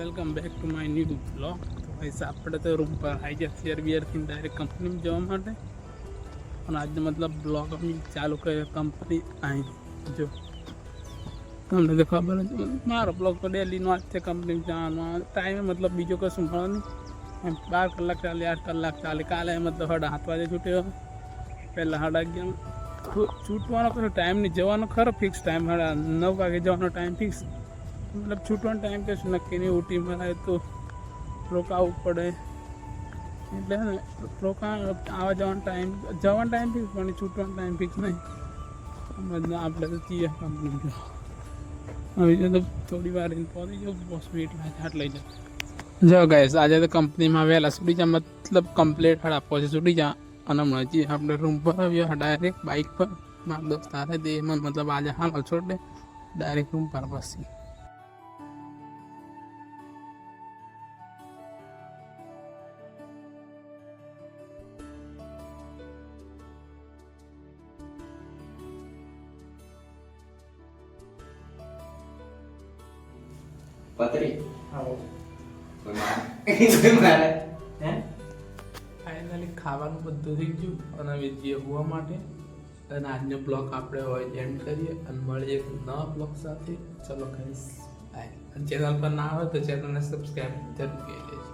Welcome back to my new blog. તો guys આપણે તો રૂમ પર આવી ગયા શેરબિયરથી ડાયરેક્ટ કંપનીમાં જવા માટે. અને આજનો મતલબ બ્લોગ અમે ચાલુ કર્યો કંપની અહીં જો તમને તો ખબર જ મારો બ્લોગ તો ડેલીનો આજ છે કંપનીમાં જવાનો ટાઈમે મતલબ બીજો કશું મળે નહીં. 12 કલાક ચાલે 8 કલાક ચાલે. કાલે મતલબ 7:30 વાગે છૂટ્યો, પહેલાં 11:30 છૂટવાનો કશો ટાઈમ નહીં, જવાનો ખરો ફિક્સ ટાઈમ 9 વાગે જવાનો ટાઈમ ફિક્સ, મતલબ છૂટવાનો ટાઈમ કશું નક્કી નહીં. ઉટી મળે તો રોકાવું પડે એટલે ને આવવા જવાનો ટાઈમ ફિક્સ પણ છૂટવાનો ટાઈમ ફિક્સ નહીં. આપણે તો જઈએ કંપની હવે તો થોડી વાર પહોંચી જાઉં, 5 મિનિટ હાથ લઈ જાઉં. જો ગાઈસ આજે તો કંપનીમાં વહેલા છૂટી જા, મતલબ કમ્પ્લીટ 8:30 છૂટી જા. અને હમણાં હજી આપણે રૂમ પર આવ્યો ડાયરેક્ટ બાઇક પર. મારા દોસ્ત આવે તે મને મતલબ આજે હાલ છોડ દે ડાયરેક્ટ રૂમ પર પછી. પતરી આવો ફાઇનલી ખાવાનું બધું થઈ ગયું અને હવે જઈએ હોવા માટે. અને આજનો બ્લોગ આપણે હોય એન્ડ કરીએ અને મળીએ એક નવા બ્લોગ સાથે. ચલો ગાઈસ બાય. ચેનલ પર ના હોય તો ચેનલને સબસ્ક્રાઈબ જરૂર કરી દેજો.